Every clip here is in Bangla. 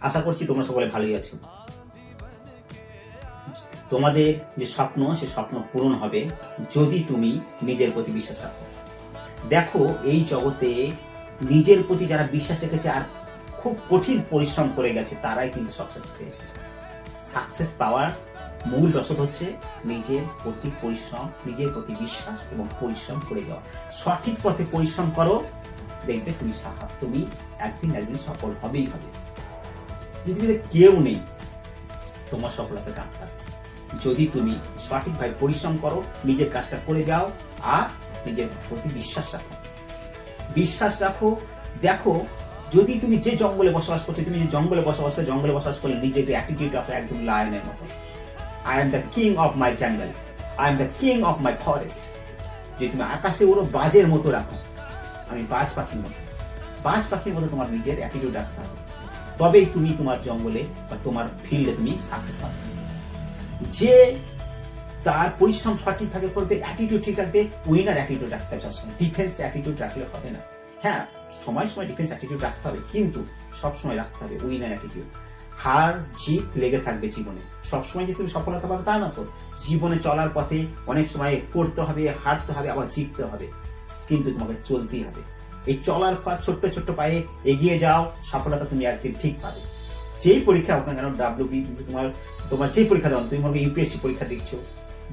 আশা করছি তোমরা সকলে ভালোই আছো। তোমাদের যে স্বপ্ন, সে স্বপ্ন পূরণ হবে যদি তুমি নিজের প্রতি বিশ্বাস রাখো। দেখো, এই জগতে নিজের প্রতি যারা বিশ্বাস রেখেছে আর খুব কঠিন পরিশ্রম করে গেছে, তারাই কিন্তু সাকসেস পেয়েছে। সাকসেস পাওয়ার মূল রসদ হচ্ছে নিজের প্রতি পরিশ্রম, নিজের প্রতি বিশ্বাস এবং পরিশ্রম করে যাওয়া। সঠিক পথে পরিশ্রম করো, দেখবে তুমি একদিন সফল হবেই হবে। পৃথিবীতে কেউ নেই তোমার সফলতা ডাক্তার। যদি তুমি সঠিকভাবে পরিশ্রম করো, নিজের কাজটা করে যাও আর নিজের প্রতি বিশ্বাস রাখো। দেখো, যদি তুমি যে জঙ্গলে বসবাস করছো, তুমি যে জঙ্গলে বসবাস করলে নিজের অ্যাটিটিউড রাখো একদম লায়নের মতো। I am the king of my jungle, I am the king of my forest. যে তুমি আকাশে ওরো বাজের মতো রাখো, আমি বাজ পাখির মতো তোমার নিজের অ্যাটিটিউড রাখতে হবে। তবেই তুমি তোমার জঙ্গলে বা তোমার ফিল্ডে তুমি সাকসেস পাবে। যে তার পরিশ্রম সঠিকভাবে করবে, অ্যাটিটিউড ঠিক রাখবে, উইনার অ্যাটিটিউড রাখতে হবে সবসময়। ডিফেন্স অ্যাটিটিউড রাখলে হবে না। হ্যাঁ, সময় ডিফেন্স অ্যাটিটিউড রাখতে হবে, কিন্তু সবসময় রাখতে হবে উইনার অ্যাটিটিউড। হার জিত লেগে থাকবে জীবনে। সবসময় যে তুমি সফলতা পাবে তা না তো। জীবনে চলার পথে অনেক সময় পড়তে হবে, হারতে হবে, আবার জিততে হবে, কিন্তু তোমাকে চলতেই হবে। এই চলার পথ ছোট্ট পায়ে এগিয়ে যাও, সফলতা তুমি একদিন ঠিক পাবে। যেই পরীক্ষা হোক না কেন, ডাব্লিউবি, তোমার যে পরীক্ষা দাও, তুমি মনে ইউপিএসসি পরীক্ষা দিচ্ছ,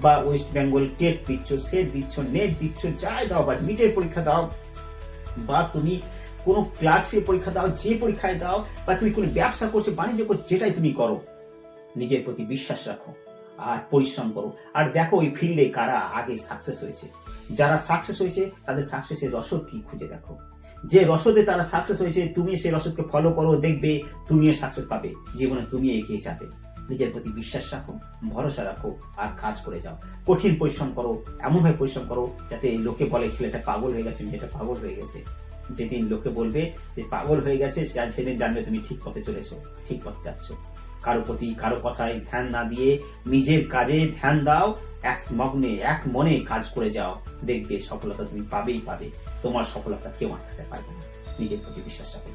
বা ওয়েস্ট বেঙ্গল টেট দিচ্ছ, সেট দিচ্ছ, নেট দিচ্ছ, যাই দাও, বা নিটের পরীক্ষা দাও, বা তুমি কোনো ক্লার্কশিপ পরীক্ষা দাও, যে পরীক্ষায় দাও, বা তুমি কোনো ব্যবসা করছো, বাণিজ্য করছো, যেটাই তুমি করো, নিজের প্রতি বিশ্বাস রাখো আর পরিশ্রম করো। আর দেখো ওই ফিল্ডে কারা আগে সাকসেস হয়েছে। যারা সাকসেস হয়েছে তাদের সাকসেসের রসদ কি খুঁজে দেখো। যে রসদে তারা সাকসেস হয়েছে, তুমি সেই রসদকে ফলো করো, দেখবে তুমিও সাকসেস পাবে, জীবনে তুমি এগিয়ে যাবে। নিজের প্রতি বিশ্বাস রাখো, ভরসা রাখো আর কাজ করে যাও। কঠিন পরিশ্রম করো, এমনভাবে পরিশ্রম করো যাতে লোকে বলে ছেলেটা পাগল হয়ে গেছে, মেয়েটা পাগল হয়ে গেছে। যেদিন লোকে বলবে যে পাগল হয়ে গেছে, সেদিন জানবে তুমি ঠিক পথে চলেছো, ঠিক পথে যাচ্ছ। কারো প্রতি কারো কথায় ধ্যান না দিয়ে নিজের কাজে ধ্যান দাও, এক মনে কাজ করে যাও, দেখবে সফলতা তুমি পাবেই পাবে। তোমার সফলতা কেউ আটকাতে পারবে না। নিজের প্রতি বিশ্বাস রাখো,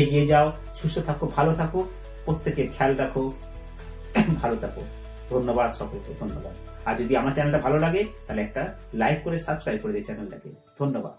এগিয়ে যাও, সুস্থ থাকো, ভালো থাকো, প্রত্যেকের খেয়াল রাখো, ভালো থাকো। ধন্যবাদ সকলকে, ধন্যবাদ। আর যদি আমার চ্যানেলটা ভালো লাগে তাহলে একটা লাইক করে সাবস্ক্রাইব করে দিই চ্যানেলটাকে। ধন্যবাদ।